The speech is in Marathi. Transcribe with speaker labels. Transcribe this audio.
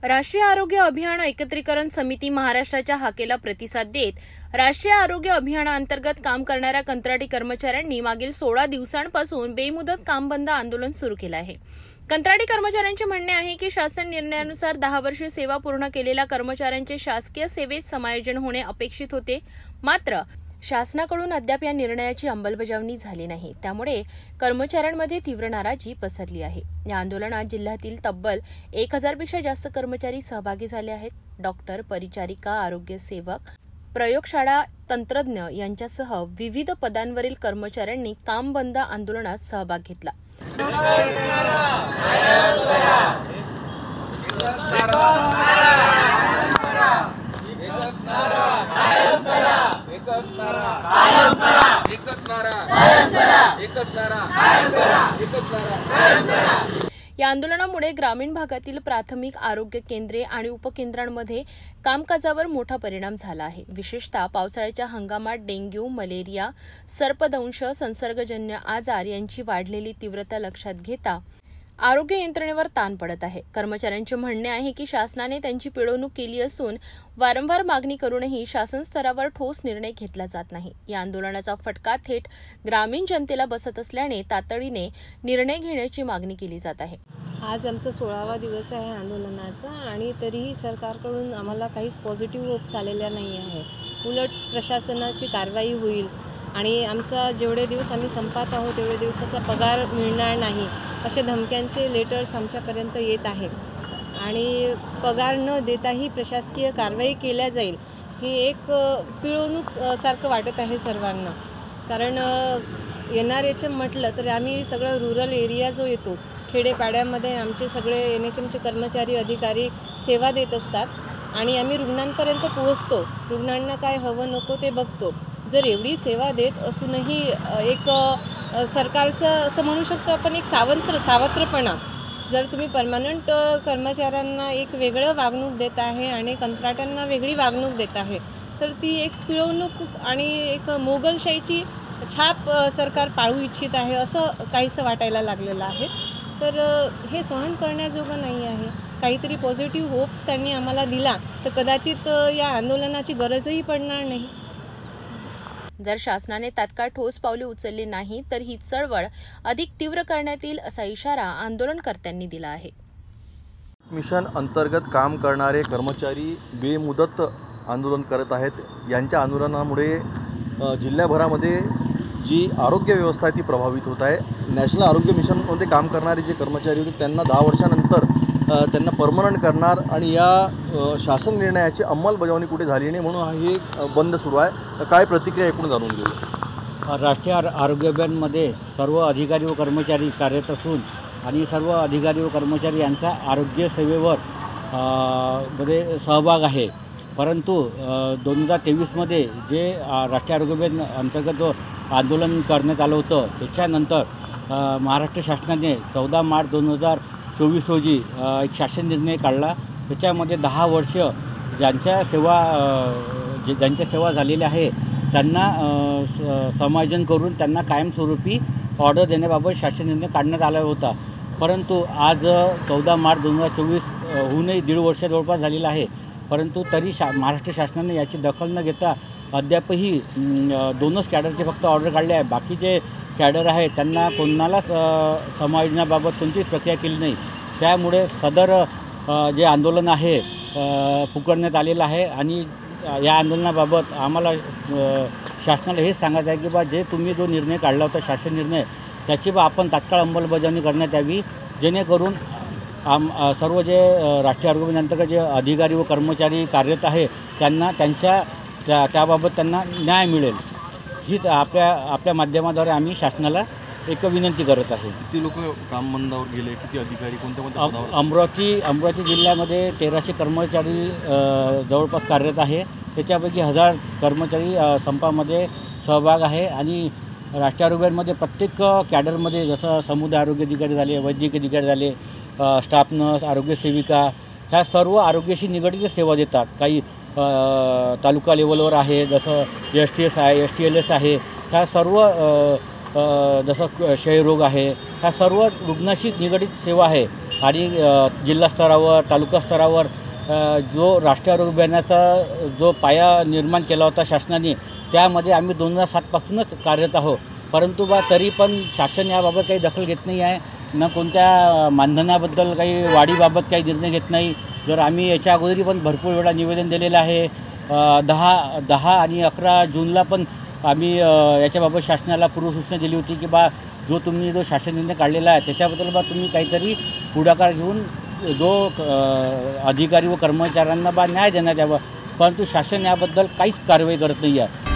Speaker 1: राष्ट्रीय आरोग्य अभियान एकत्रीकरण समिती महाराष्ट्राच्या हाकेला प्रतिसाद देत राष्ट्रीय आरोग्य अभियानाअंतर्गत काम करणाऱ्या कंत्राटी कर्मचाऱ्यांनी मागील 16 दिवसांपासून बेमुदत काम बंद आंदोलन सुरू केलं आहे। कंत्राटी कर्मचाऱ्यांचे म्हणणे आहे की शासन निर्णयानुसार 10 वर्षे सेवा पूर्ण केलेल्या कर्मचाऱ्यांचे शासकीय सेवेत समायोजन होणे अपेक्षित होते, मात्र शासनाकडून अद्याप या निर्णयाची अंमलबजावणी झाली नाही। त्यामुळे कर्मचाऱ्यांमध्ये तीव्र नाराजी पसरली आहे। या आंदोलनात जिल्ह्यातील तब्बल 1000 पेक्षा जास्त कर्मचारी सहभागी झाले आहेत। डॉक्टर, परिचारिका, आरोग्य सेवक, प्रयोगशाळा तंत्रज्ञ यांच्यासह विविध पदांवरील कर्मचाऱ्यांनी काम बंद आंदोलनात सहभाग घेतला। या आंदोलनामुळे ग्रामीण भागातील प्राथमिक आरोग्य केंद्रे आणि उपकेंद्रांमध्ये कामकाजावर मोठा परिणाम झाला आहे। विशेषतः पावसाळ्याच्या हंगामात डेंग्यू, मलेरिया, सर्पदंश, संसर्गजन्य आजार यांची वाढलेली तीव्रता लक्षात घेता आरोग्य यंत्रणेवर ताण पडत आहे। कर्मचाऱ्यांचे म्हणणे आहे की शासनाने त्यांची पिळवणूक केली असून वारंवार मागणी करूनही शासन स्तरावर ठोस निर्णय घेतला जात नाही। या आंदोलनाचा फटका थेट ग्रामीण जनतेला बसत असल्याने तातडीने निर्णय घेण्याची मागणी केली जात आहे।
Speaker 2: आज आमचा 16वा दिवस आहे आंदोलनाचा आणि तरीही सरकारकडून आम्हाला काहीच पॉझिटिव्ह होप्स आलेल्या नाही आहे। उलट प्रशासनाची कारवाई होईल आणि आमचा जेवढे दिवस आम्ही संपात आहोत तेवढे दिवसाचा पगार मिळणार नाही असे धमक्यांचे लेटर्स आमच्यापर्यंत येत आहेत आणि पगार न देताही प्रशासकीय कारवाई केल्या जाईल ही एक पिळवणूक सारखं वाटत आहे सर्वांना। कारण NRHM म्हटलं तर आम्ही सगळं रुरल एरिया जो येतो खेडेपाड्यामध्ये आमचे सगळे NHMचे कर्मचारी अधिकारी सेवा देत असतात आणि आम्ही रुग्णांपर्यंत पोहोचतो, रुग्णांना काय हवं नको ते बघतो। जर एवढी सेवा देत असूनही एक सरकारचं असं म्हणू शकतो आपण एक सावत्रपणा, जर तुम्ही परमनंट कर्मचाऱ्यांना एक वेगळं वागणूक देत आहे आणि कंत्राट्यांना वेगळी वागणूक देत आहे तर ती एक पिळवणूक आणि एक मोगलशाहीची छाप सरकार पाळू इच्छित आहे असं काहीसं वाटायला लागलेलं आहे। तर हे सहन करण्याजोगं नाही आहे। काहीतरी पॉझिटिव्ह होप्स त्यांनी आम्हाला दिला तर कदाचित या आंदोलनाची गरजही पडणार नाही।
Speaker 1: जर शासनाने तात्काळ ठोस पावले उचलली नाही तर ही चळवळ अधिक तीव्र करण्यात येईल असा इशारा आंदोलनकर्त्यांनी दिला आहे।
Speaker 3: मिशन अंतर्गत काम करणारे कर्मचारी बेमुदत आंदोलन करत आहेत। यांच्या आंदोलनामुळे जिल्ह्याभरामध्ये जी आरोग्य व्यवस्था ती प्रभावित होत आहे। नॅशनल आरोग्य मिशनमध्ये काम करणारे जे कर्मचारी होते त्यांना 10 वर्षानंतर त्यांना परमनंट करणार आणि या शासन निर्णयाची अंमलबजावणी कुठे झाली नाही म्हणून हे बंद सुरू आहे। काय प्रतिक्रिया एकूण जाणून घेऊ।
Speaker 4: राष्ट्रीय आरोग्य अभियानमध्ये सर्व अधिकारी व कर्मचारी कार्यरत असून आणि सर्व अधिकारी व कर्मचारी यांचा आरोग्य सेवेवर मध्ये सहभाग आहे। परंतु 2023मध्ये जे राष्ट्रीय आरोग्य अभियान अंतर्गत आंदोलन करण्यात आलं होतं त्याच्यानंतर महाराष्ट्र शासनाने 14 मार्च 2024 रोजी एक शासन निर्णय काढला। त्याच्यामध्ये 10 वर्ष ज्यांच्या सेवा झालेल्या आहे त्यांना समायोजन करून त्यांना कायमस्वरूपी ऑर्डर देण्याबाबत शासन निर्णय काढण्यात आला होता। परंतु आज 14 मार्च 2024 होऊनही 1.5 वर्ष जवळपास झालेला आहे, परंतु तरी महाराष्ट्र शासनाने याची दखल न घेता अद्यापही 2च कॅडरचे फक्त ऑर्डर काढले आहे। बाकीचे कॅडर आहे त्यांना कोणालाच समायोजनाबाबत कोणतीच प्रक्रिया केली नाही। त्यामुळे सदर जे आंदोलन आहे पुकारण्यात आलेलं आहे आणि या आंदोलनाबाबत आम्हाला शासनाला हेच सांगायचं आहे की बा जे तुम्ही जो निर्णय काढला होता शासन निर्णय त्याची आपण तात्काळ अंमलबजावणी करण्यात यावी, जेणेकरून सर्व जे राष्ट्रीय आरोग्य अभियानाअंतर्गत जे अधिकारी व कर्मचारी कार्यरत आहे त्यांना त्याबाबत त्यांना न्याय मिळेल हीच आपल्या माध्यमाद्वारे आम्ही शासनाला एक विनंती करत आहे।
Speaker 3: किती लोक काम बंदावर गेले, किती अधिकारी कोणत्या
Speaker 4: अमरावती जिल्ह्यामध्ये 1300 कर्मचारी जवळपास कार्यरत आहे। त्याच्यापैकी 1000 कर्मचारी संपामध्ये सहभाग आहे आणि राष्ट्रीय आरोग्यामध्ये प्रत्येक कॅडरमध्ये जसं समुदाय आरोग्य अधिकारी झाले, वैद्यकीय अधिकारी झाले, स्टाफ नर्स, आरोग्य सेविका ह्या सर्व आरोग्याशी निगडीत सेवा देतात। काही तालुका लेवलवर आहे जसं STS आहे, STLS आहे, ह्या सर्व जसं क्षयरोग आहे, ह्या सर्व रुग्णाशी निगडीत सेवा आहे आणि जिल्हा स्तरावर तालुका स्तरावर जो राष्ट्रीय आरोग्य अभियानाचा जो पाया निर्माण केला होता शासनाने, त्यामध्ये आम्ही 2007पासूनच कार्यरत आहोत. परंतु तरी पण शासन याबाबत काही दखल घेत नाही आहे, न कोणत्या मानधनाबद्दल काही वाढीबाबत काही निर्णय घेत नाही. जर आम्ही याच्या अगोदरी पण भरपूर वेळा निवेदन दिलेलं आहे. 10 आणि 11 जूनला पण आम्ही याच्याबाबत शासनाला पूर्वसूचना दिली होती की जो तुम्ही शासन निर्णय काढलेला आहे त्याच्याबद्दल तुम्ही काहीतरी पुढाकार घेऊन जो अधिकारी व कर्मचाऱ्यांना न्याय देण्यात यावा. परंतु शासन याबद्दल काहीच कारवाई करत नाही आहे.